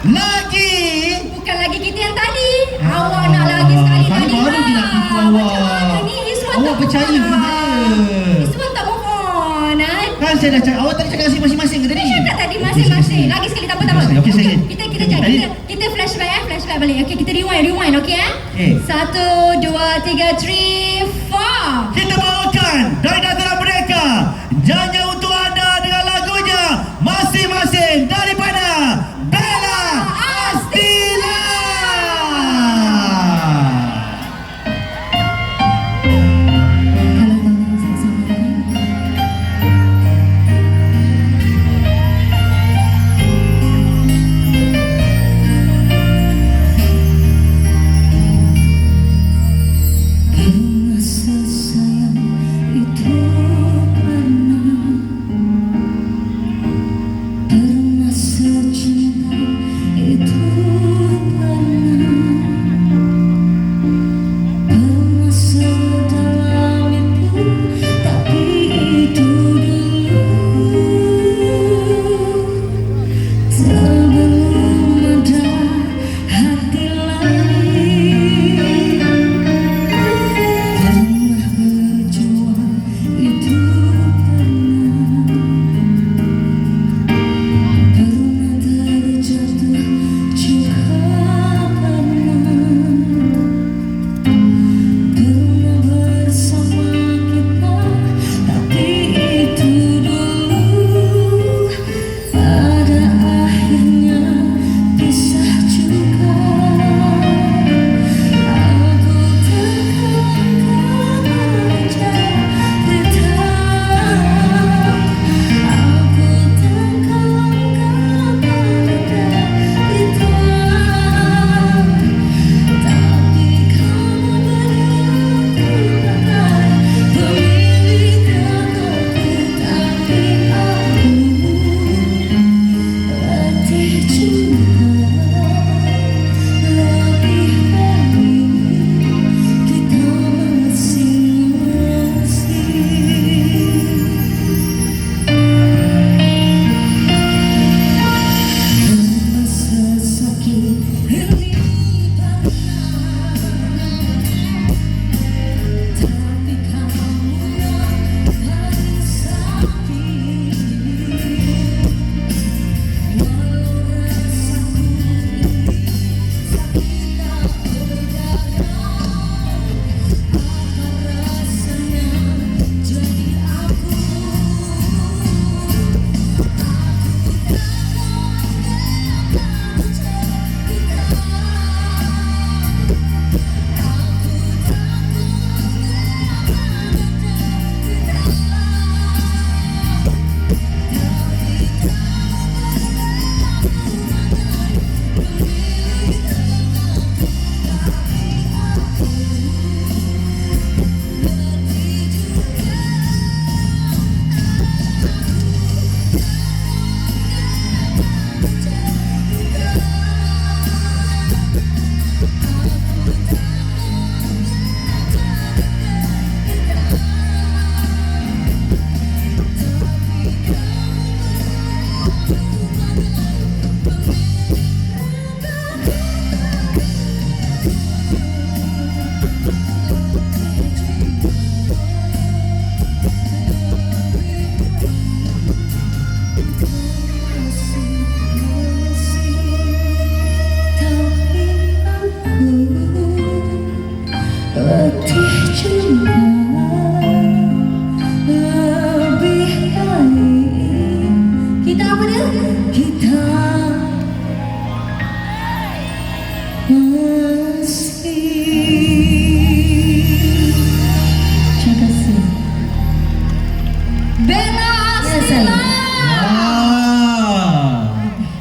Lagi. Bukan lagi kita yang tadi. Awak nak lagi sekali Kali tadi. baru dia nak tipu awak. Macam mana ni? Iswan Awak tak percaya move on. ke? Iswan tak move on. Kan saya dah cakap, awak tadi cakap masing-masing ke tadi? Saya cakap tadi masing-masing. Lagi sekali tak apa. Okey, sekali. Kita flashback balik. Okey, kita rewind okey eh? Okay. 1 2 3 3 4. Kita bawakan dari antara mereka nyanyi untuk anda dengan lagunya masing-masing daripada Bella Astila.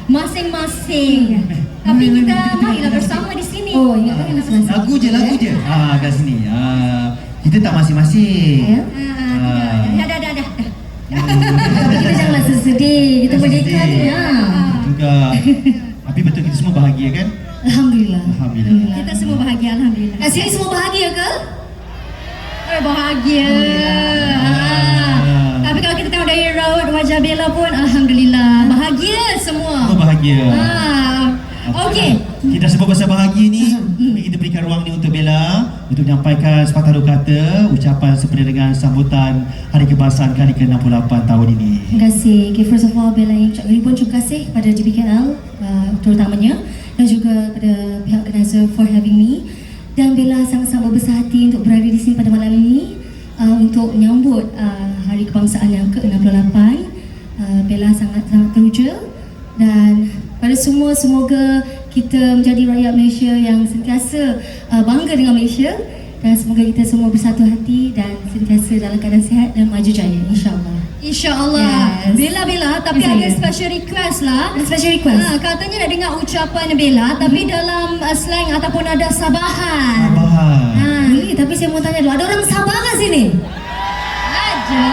Masing-masing. Tapi kita marilah bersama di sini. Oh, ingatkan masing-masing. Lagu je. Kat sini. Kita tak masing-masing. Dah. Tapi kita janganlah sedih. Kita merdeka ni ya. Enggak. Tapi betul kita semua bahagia kan? Alhamdulillah. Alhamdulillah. Kita semua bahagia, alhamdulillah. Kat sini semua bahagia ke? Bahagia. Tapi kalau kita tengok dari raut wajah Bella pun alhamdulillah bahagia semua. Bahagia. Okey. Kita semua bersahaja ni. Kita berikan ruang ni untuk Bella untuk menyampaikan sepatah dua kata ucapan seperti dengan sambutan Hari Kebangsaan kali ke-68 tahun ini. Terima kasih. Okay, first of all, Bella ingin ucapkan ribuan terima kasih kepada GBKL terutamanya dan juga kepada pihak organizer for having me. Dan Bella sangat-sangat berbesar hati untuk berada di sini pada malam ini untuk menyambut Hari Kebangsaan yang ke-68. Bella sangat-sangat teruja dan pada semua, semoga kita menjadi rakyat Malaysia yang sentiasa bangga dengan Malaysia dan semoga kita semua bersatu hati dan sentiasa dalam keadaan sihat dan maju jaya, insyaAllah. InsyaAllah. Yes. Bella, tapi Yes, ada yes. special request lah. Ada special request? Katanya nak dengar ucapan Bella, tapi dalam slang ataupun ada sabahan. Abang. Boleh, tapi saya mau tanya dulu, ada orang Sabah kat sini? Ada.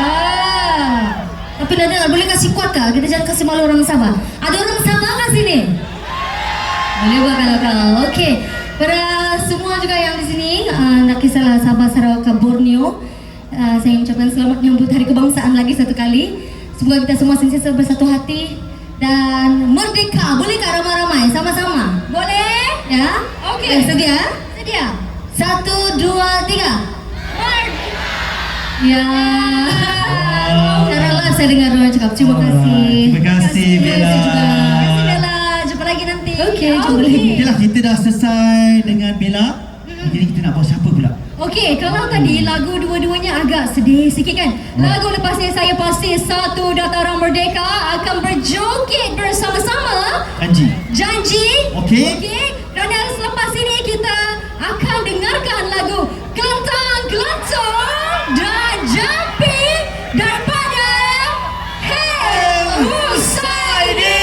Tapi Nada, boleh kasih kuat kah? Kita jangan kasih malu orang Sabah. Ada orang Sabah kat sini? Boleh buat kalau. Okey. Pada semua juga yang di sini, nak kisahlah Sabah, Sarawak, Borneo, saya mengucapkan selamat menyambut Hari Kebangsaan lagi satu kali. Semoga kita semua sentiasa bersatu hati dan merdeka. Boleh tak ramai-ramai? Sama-sama? Boleh? Ya? Okey. Sedia? Sedia. 1, 2, 3. Merdeka. Ya. Secara live saya dengar orang cakap terima kasih. Terima kasih Bella. Terima kasih Bella. Jumpa lagi nanti. Okey, jumpa lagi. Okeylah, kita dah selesai dengan Bella. Jadi kita nak buat siapa pula? Okey, kalau tadi lagu dua-duanya agak sedih sikit kan. Lagu lepas ni saya pasti satu Dataran Merdeka akan berjoget bersama-sama. Janji. Okey? Okey. Kerana selepas ini kita akan dengarkan lagu Kelantang Kelantong dan Jumping daripada Hey Husaini.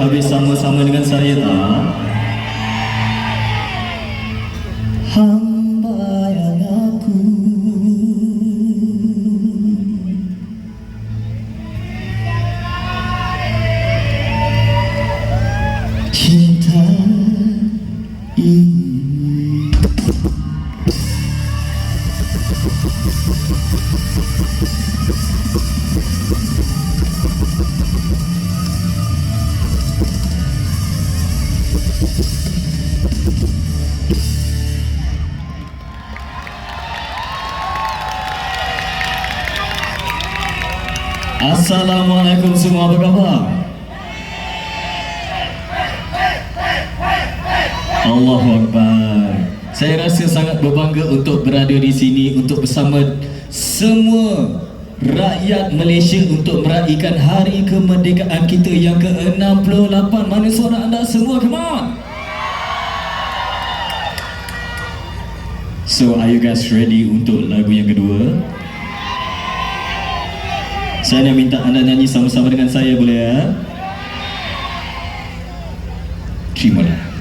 habis sama-sama dengan saya tak? Hamba yang aku cinta ini. Assalamualaikum semua, apa khabar? Allahu Akbar. Saya rasa sangat berbangga untuk berada di sini untuk bersama semua rakyat Malaysia untuk meraihkan hari kemerdekaan kita yang ke-68. Mana suara anda semua? Come on! So, are you guys ready untuk lagu yang kedua? Saya nak minta anda nyanyi sama-sama dengan saya, boleh ya? Terimalah.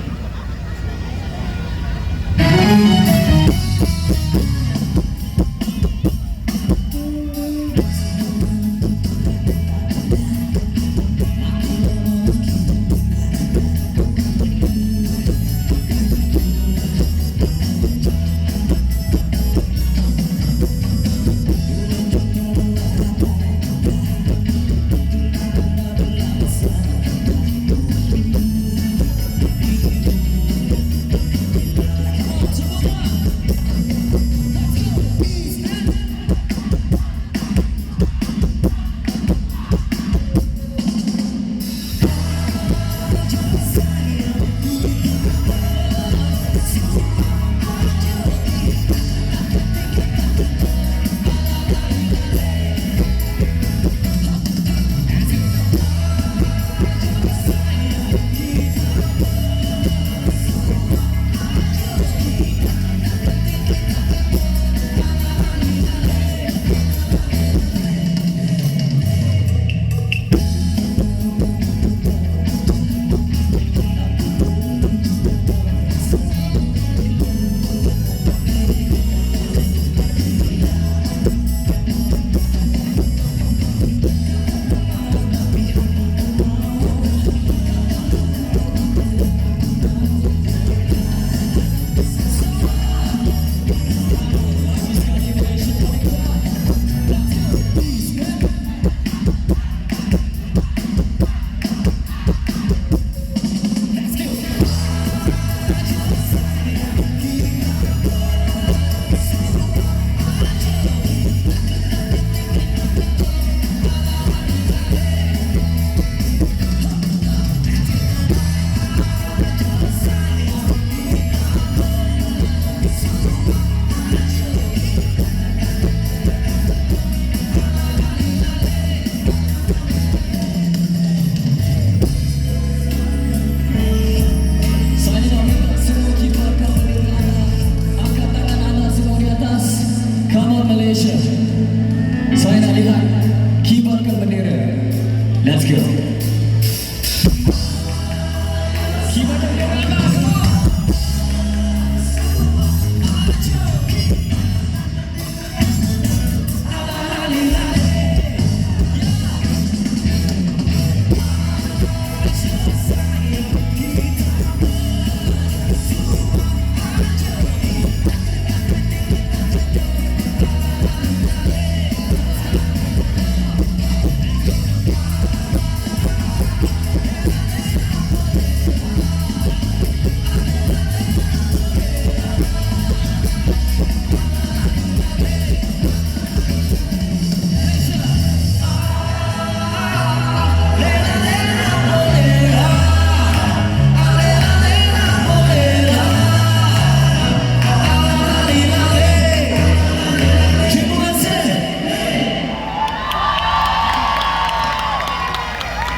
Let's go.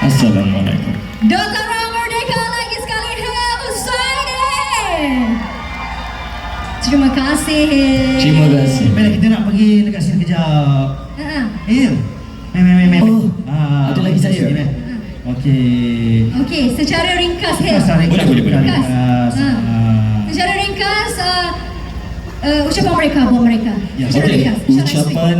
Assalamualaikum. Dataran Merdeka lagi sekali, Husaini. Terima kasih. Terima kasih. Baiklah, kita nak pergi dekat sini kejap. Ha. Il. Meh. Oh, ada lagi saya. Sini, Meh. Okey. Okey, secara ringkas Hil. Boleh. Ringkas. Secara ringkas ucapan mereka buat mereka. Ya. Secara Okey, ringkas, secara ucapan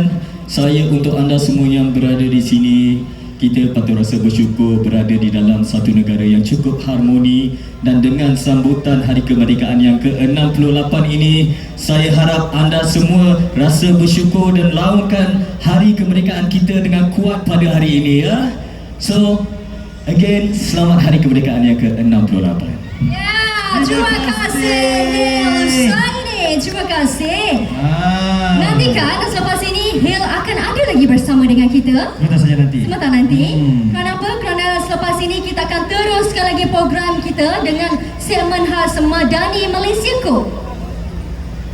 saya untuk anda semua yang berada di sini, kita patut rasa bersyukur berada di dalam satu negara yang cukup harmoni, dan dengan sambutan Hari Kemerdekaan yang ke-68 ini, saya harap anda semua rasa bersyukur dan laungkan Hari Kemerdekaan kita dengan kuat pada hari ini, ya. So, again, selamat Hari Kemerdekaan yang ke-68. Ya, terima kasih Hil Saini. Terima kasih. Nantikan selepas ini Hil akan ada lagi bersama dengan kita. Sebentar saja nanti. Sebentar nanti. Kenapa? Kerana selepas ini kita akan teruskan lagi program kita dengan segmen khas Madani Malaysiaku.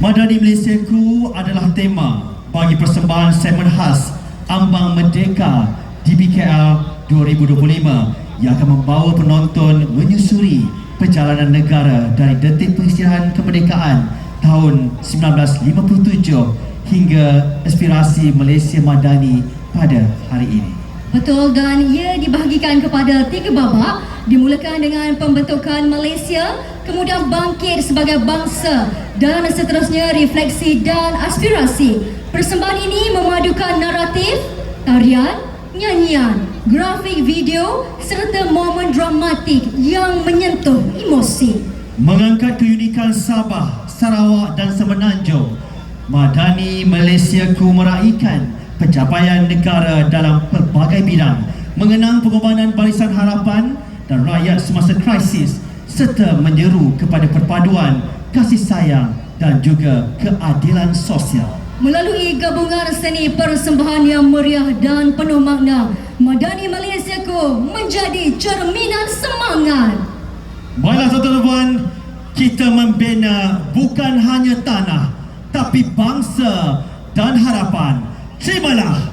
Madani Malaysiaku adalah tema bagi persembahan segmen khas Ambang Merdeka DBKL 2025 yang akan membawa penonton menyusuri perjalanan negara dari detik pengisytiharan kemerdekaan tahun 1957 hingga aspirasi Malaysia Madani pada hari ini. Betul, dan ia dibahagikan kepada 3 babak, dimulakan dengan pembentukan Malaysia, kemudian bangkit sebagai bangsa, dan seterusnya refleksi dan aspirasi. Persembahan ini memadukan naratif, tarian, nyanyian, grafik video serta momen dramatik yang menyentuh emosi. Mengangkat keunikan Sabah, Sarawak dan Semenanjung, Madani Malaysiaku meraihkan pencapaian negara dalam pelbagai bidang, mengenang pengorbanan barisan harapan dan rakyat semasa krisis, serta menyeru kepada perpaduan, kasih sayang dan juga keadilan sosial. Melalui gabungan seni persembahan yang meriah dan penuh makna, Madani Malaysiaku menjadi cerminan semangat. Baiklah tuan-tuan, kita membina bukan hanya tanah, tapi bangsa dan harapan. Terimalah